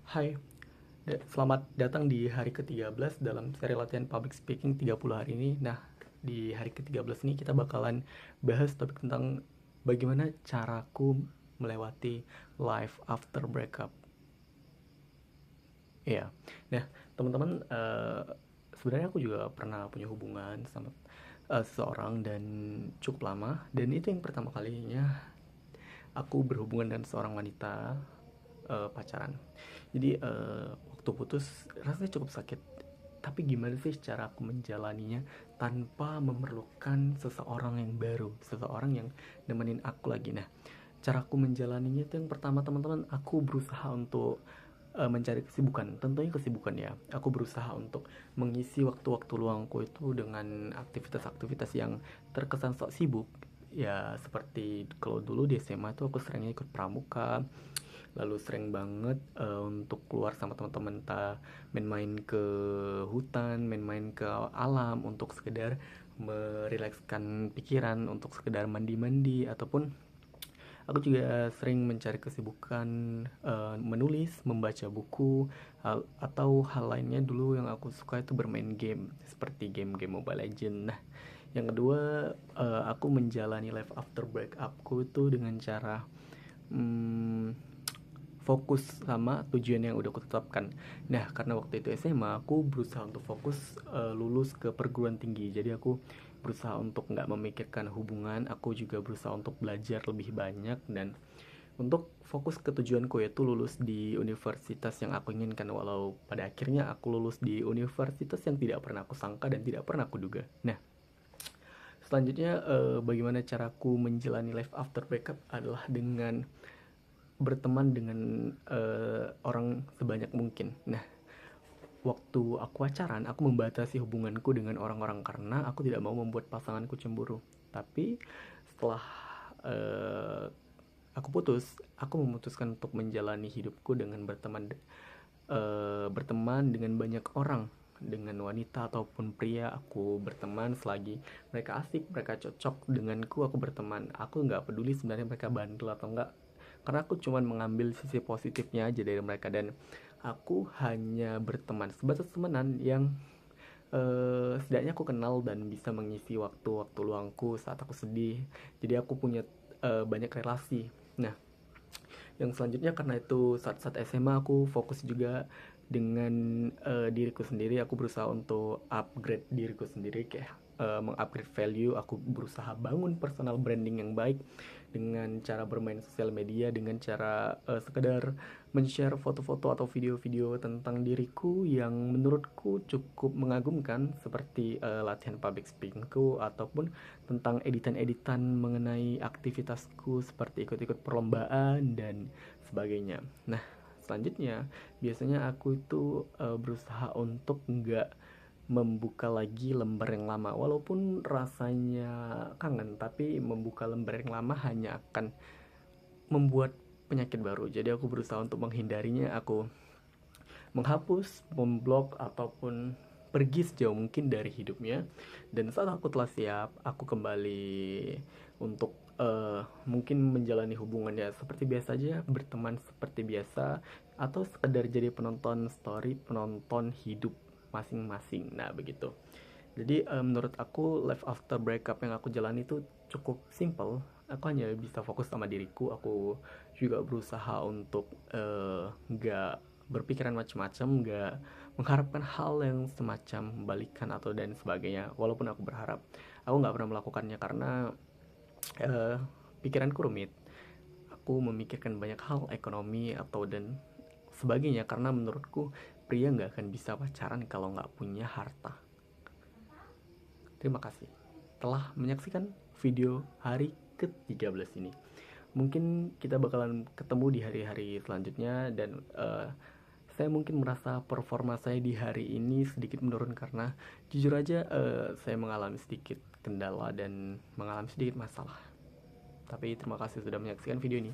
Hai, selamat datang di hari ke-13 dalam seri latihan public speaking 30 hari ini. Nah, di hari ke-13 ini kita bakalan bahas topik tentang bagaimana caraku melewati life after breakup. Iya. Nah, teman-teman, sebenarnya aku juga pernah punya hubungan sama seseorang dan cukup lama, dan itu yang pertama kalinya aku berhubungan dengan seorang wanita, pacaran. Jadi waktu putus rasanya cukup sakit. Tapi gimana sih cara aku menjalaninya tanpa memerlukan seseorang yang baru, seseorang yang nemenin aku lagi. Nah, cara aku menjalaninya itu yang pertama teman-teman, aku berusaha untuk mencari kesibukan. Tentunya kesibukan ya. Aku berusaha untuk mengisi waktu-waktu luangku itu dengan aktivitas-aktivitas yang terkesan sok sibuk. Ya seperti kalau dulu di SMA tuh aku seringnya ikut pramuka, lalu sering banget untuk keluar sama teman-teman, entah main-main ke hutan, main-main ke alam untuk sekedar merilekskan pikiran, untuk sekedar mandi-mandi, ataupun aku juga sering mencari kesibukan menulis, membaca buku, atau hal lainnya. Dulu yang aku suka itu bermain game, seperti game-game Mobile Legends. Nah, yang kedua, aku menjalani life after breakupku itu dengan cara fokus sama tujuan yang udah aku tetapkan. Nah, karena waktu itu SMA, aku berusaha untuk fokus lulus ke perguruan tinggi. Jadi aku berusaha untuk nggak memikirkan hubungan. Aku juga berusaha untuk belajar lebih banyak dan untuk fokus ke tujuanku, yaitu lulus di universitas yang aku inginkan. Walau pada akhirnya aku lulus di universitas yang tidak pernah aku sangka dan tidak pernah aku duga. Nah, selanjutnya bagaimana caraku menjalani life after breakup adalah dengan berteman dengan orang sebanyak mungkin. Nah, waktu aku pacaran, aku membatasi hubunganku dengan orang-orang karena aku tidak mau membuat pasanganku cemburu. Tapi setelah uh, aku putus, aku memutuskan untuk menjalani hidupku dengan berteman dengan banyak orang, dengan wanita ataupun pria. Aku berteman selagi mereka asik, mereka cocok denganku, aku berteman. Aku nggak peduli sebenarnya mereka bandel atau enggak, karena aku cuma mengambil sisi positifnya aja dari mereka. Dan aku hanya berteman sebatas temenan yang setidaknya aku kenal dan bisa mengisi waktu-waktu luangku saat aku sedih. Jadi aku punya banyak relasi. Nah, yang selanjutnya, karena itu saat-saat SMA aku fokus juga dengan diriku sendiri. Aku berusaha untuk upgrade diriku sendiri, kayak mengupgrade value. Aku berusaha bangun personal branding yang baik dengan cara bermain sosial media, dengan cara sekedar men-share foto-foto atau video-video tentang diriku yang menurutku cukup mengagumkan, seperti latihan public speakingku, ataupun tentang editan-editan mengenai aktivitasku seperti ikut-ikut perlombaan dan sebagainya. Nah, selanjutnya biasanya aku itu berusaha untuk nggak membuka lagi lembar yang lama. Walaupun rasanya kangen, tapi membuka lembar yang lama hanya akan membuat penyakit baru. Jadi aku berusaha untuk menghindarinya. Aku menghapus, memblok, ataupun pergi sejauh mungkin dari hidupnya. Dan saat aku telah siap, aku kembali untuk mungkin menjalani hubungannya seperti biasa aja, berteman seperti biasa, atau sekedar jadi penonton story, penonton hidup masing-masing. Nah, begitu. Jadi menurut aku life after breakup yang aku jalani itu cukup simple. Aku hanya bisa fokus sama diriku. Aku juga berusaha untuk nggak berpikiran macam-macam, nggak mengharapkan hal yang semacam balikan atau dan sebagainya. Walaupun aku berharap, aku nggak pernah melakukannya karena uh, pikiranku rumit. Aku memikirkan banyak hal, ekonomi atau dan sebagainya, karena menurutku pria nggak akan bisa pacaran kalau nggak punya harta. Terima kasih telah menyaksikan video hari ke-13 ini. Mungkin kita bakalan ketemu di hari-hari selanjutnya, dan saya mungkin merasa performa saya di hari ini sedikit menurun karena jujur aja saya mengalami sedikit kendala dan mengalami sedikit masalah. Tapi terima kasih sudah menyaksikan video ini.